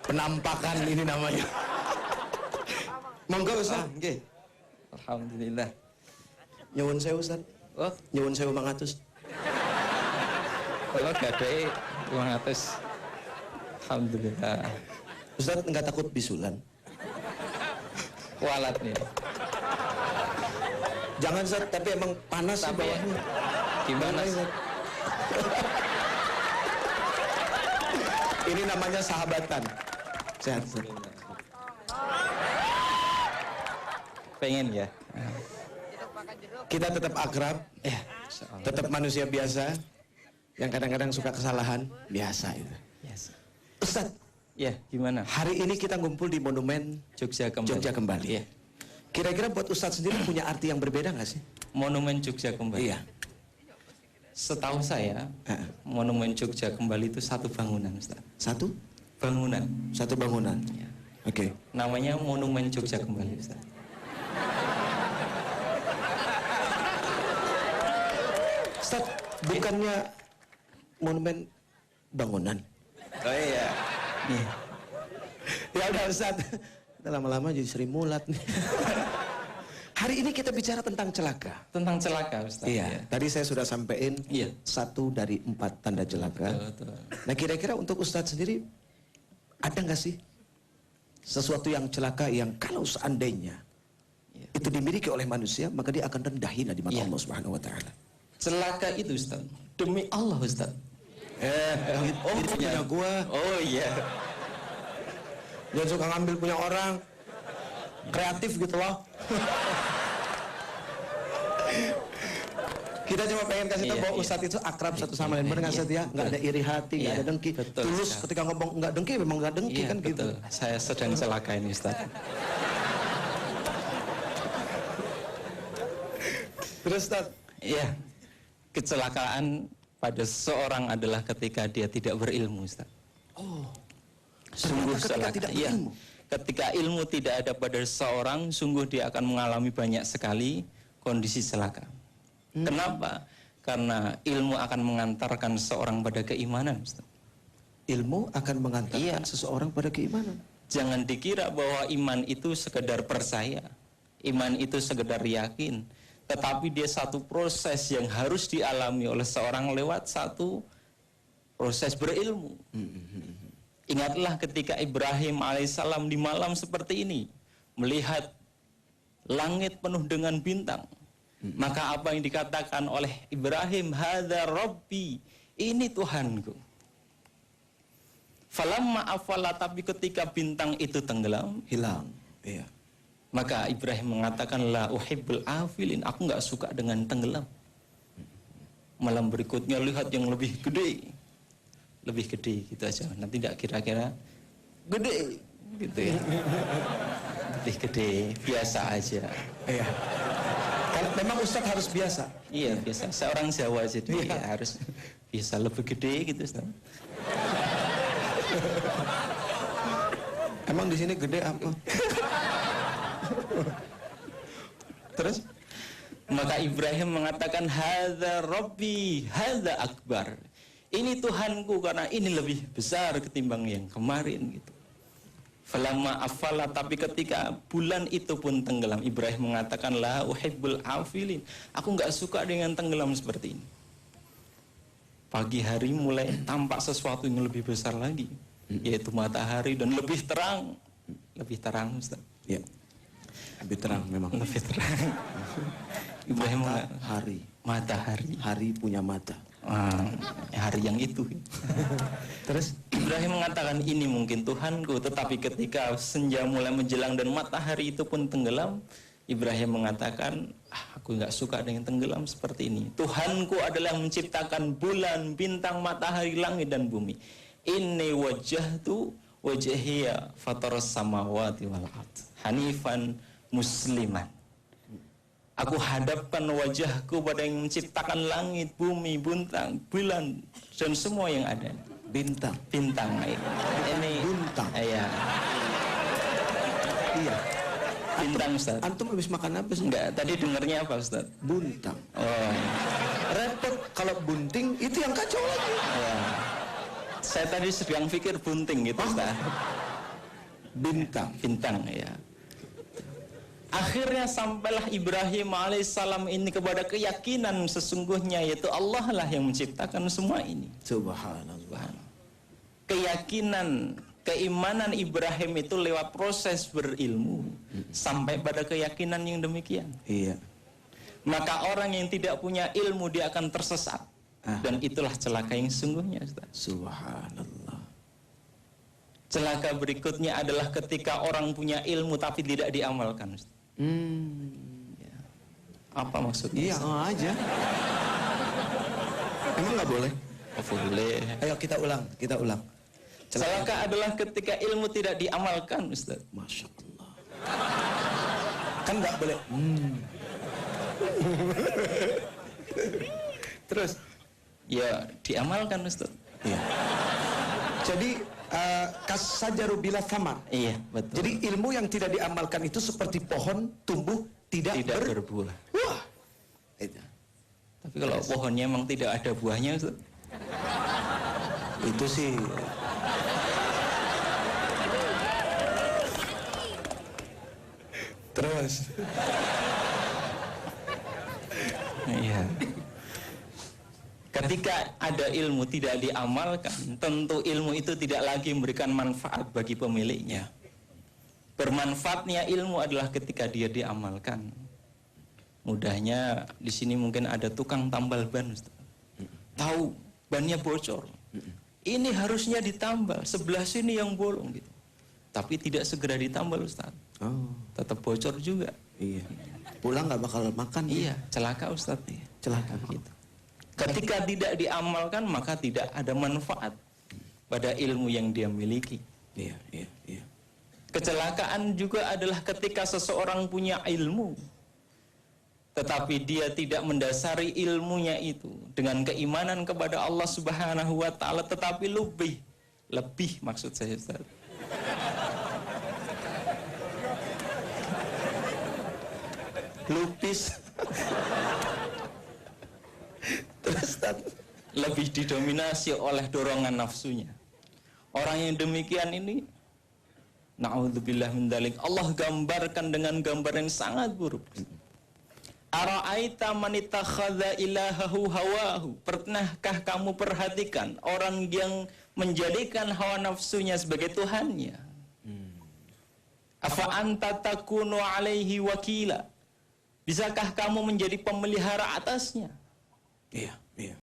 Penampakan ini namanya. Monggo Ustaz. Nggih. Alhamdulillah. Nyuwun sewu Ustaz. Oh, Nyuwun sewu mangatus. kalau gadai 200. Alhamdulillah. Ustaz enggak takut bisulan? Kualat nih. Jangan Ustaz, tapi emang panas sih Tapi ya, bawahnya. gimana Boleh, sih? Ustaz. Ini namanya sahabatan. Sehat Ustaz. Pengen ya? Kita tetap akrab, tetap manusia biasa, yang kadang-kadang suka kesalahan, biasa itu. Yes. Ustaz, Ya, gimana? hari ini kita ngumpul di Monumen Jogja kembali. Jogja kembali. Iya. Kira-kira buat Ustaz sendiri punya arti yang berbeda nggak sih? Monumen Jogja kembali. Iya. Setahu saya, Monumen Jogja kembali itu satu bangunan, Ustaz. Satu Bangunan. bangunan. Ya. Oke. Namanya Monumen Jogja kembali, Ustaz. Ustaz, bukannya monumen bangunan? Oh iya. Nih. Ya udah Ustaz. Kita lama-lama jadi Sri Mulat nih. Hari ini kita bicara tentang celaka. Tentang celaka, Ustaz. Iya. Tadi saya sudah sampaikan Iya. 1 dari 4 tanda celaka. Betul. Nah kira-kira untuk Ustadz sendiri ada nggak sih sesuatu yang celaka yang kalau seandainya Iya. itu dimiliki oleh manusia maka dia akan rendah hina di mata Iya. Allah Subhanahu Wa Taala. Celaka itu, Ustaz. Demi Allah, Ustaz. Itu punya gua. Oh iya. Jangan suka ngambil punya orang. Kreatif gitu loh. Kita cuma pengen kasih tahu Iya, bahwa iya. Ustadz itu akrab satu sama lain. Benar nggak Iya, Ustadz ya? Nggak ada iri hati, nggak Iya, ada dengki. betul Tulus sekali. ketika ngomong nggak dengki, memang nggak dengki Iya, kan gitu. betul. Saya sedang celaka ini, Ustaz. Terus Ustadz, Iya. Kecelakaan pada seseorang adalah ketika dia tidak berilmu, Ustaz. oh, Sungguh ketika celaka. tidak Iya. berilmu. Ketika ilmu tidak ada pada seseorang, sungguh dia akan mengalami banyak sekali kondisi celaka. Kenapa? Karena ilmu akan mengantarkan seseorang pada keimanan, Ustaz. ilmu akan mengantarkan Iya. seseorang pada keimanan. Jangan dikira bahwa iman itu sekedar percaya. Iman itu sekedar yakin. Tetapi dia satu proses yang harus dialami oleh seorang lewat satu proses berilmu. Ingatlah ketika Ibrahim alaihissalam di malam seperti ini melihat langit penuh dengan bintang. Maka apa yang dikatakan oleh Ibrahim, hadza rabbi, ini Tuhanku. Falamma afala, tapi ketika bintang itu tenggelam, Hilang. Iya. maka Ibrahim mengatakan, la uhibbul afilin, aku nggak suka dengan tenggelam. Malam berikutnya lihat yang lebih gede. Lebih gede gitu aja. Nanti tidak kira-kira gede gitu ya. Lebih gede, biasa aja. Iya. Kalau memang Ustadz harus biasa. Iya, biasa. Seorang Jawa jadi Iya. harus bisa lebih gede gitu, Ustaz. Emang di sini gede apa? Terus maka Ibrahim mengatakan, hadza rabbi, hadza akbar. Ini Tuhanku karena ini lebih besar ketimbang yang kemarin gitu. Falamma afala, tapi ketika bulan itu pun tenggelam, Ibrahim mengatakan, la uhibbul afilin, aku nggak suka dengan tenggelam seperti ini. Pagi hari mulai tampak sesuatu yang lebih besar lagi, yaitu matahari, dan lebih terang. Lebih terang, Ustaz. Ya. Lebih terang memang. Lebih terang. Ibrahim Matahari. matahari. Hari punya mata. Hari yang itu. Terus Ibrahim mengatakan, ini mungkin Tuhanku. Tetapi ketika senja mulai menjelang dan matahari itu pun tenggelam, Ibrahim mengatakan, aku nggak suka dengan tenggelam seperti ini. Tuhanku adalah menciptakan bulan, bintang, matahari, langit, dan bumi. Inni wajjahtu wajhiya fataras samawati wal ard hanifan musliman. Aku hadapkan wajahku pada yang menciptakan langit, bumi, bintang, bulan, dan semua yang ada. bintang. Bintang ini. Bintang. Iya. Iya. Bintang, Ustaz. Antum habis makan apa sih? Enggak, tadi dengarnya apa, Ustaz? Buntang. Oh, Repot kalau bunting itu yang kacau lagi. ya. Saya tadi sedang pikir bunting gitu, Ustaz. Bintang. Bintang, ya. Akhirnya sampailah Ibrahim alaihissalam ini kepada keyakinan sesungguhnya yaitu Allah lah yang menciptakan semua ini. Subhanallah. Keyakinan, keimanan Ibrahim itu lewat proses berilmu sampai pada keyakinan yang demikian. Iya. Maka orang yang tidak punya ilmu dia akan tersesat. Dan itulah celaka yang sesungguhnya, Ustaz. Subhanallah. Celaka berikutnya adalah ketika orang punya ilmu tapi tidak diamalkan, Ustaz. Ya. Apa maksudnya? Iya, aja. Emang nggak boleh? Oh, boleh. Ayo kita ulang. Celaka adalah ketika ilmu tidak diamalkan, Ustaz. Masya Allah. Kan nggak boleh. Terus? Ya, diamalkan, Ustaz. Iya. Jadi kasajaru bila samar. Iya, betul. Jadi ilmu yang tidak diamalkan itu seperti pohon tumbuh tidak berbuah. Wah. Itu. Tapi kalau pohonnya memang tidak ada buahnya, Ustaz. Itu sih. Terus. Iya. Ketika ada ilmu tidak diamalkan, tentu ilmu itu tidak lagi memberikan manfaat bagi pemiliknya. Bermanfaatnya ilmu adalah ketika dia diamalkan. Mudahnya di sini mungkin ada tukang tambal ban, Ustaz. Tahu bannya bocor. Ini harusnya ditambal, sebelah sini yang bolong gitu. Tapi tidak segera ditambal, Ustaz. Oh, Tetap bocor juga. iya. Pulang nggak bakal makan. Iya, celaka, Ustaz. Celaka. Gitu. Ketika tidak diamalkan maka tidak ada manfaat pada ilmu yang dia miliki. Iya. Kecelakaan juga adalah ketika seseorang punya ilmu tetapi dia tidak mendasari ilmunya itu dengan keimanan kepada Allah Subhanahu wa taala, tetapi lebih maksud saya, Ustaz. Lupis. Terus lebih didominasi oleh dorongan nafsunya. Orang yang demikian ini, na'udzubillah min dzalik, Allah gambarkan dengan gambar yang sangat buruk. Ara'aita man ittakhadha ilahahu hawahu. Pernahkah kamu perhatikan orang yang menjadikan hawa nafsunya sebagai tuhannya? Afa anta takunu alaihi wakila. Bisakah kamu menjadi pemelihara atasnya? Iya.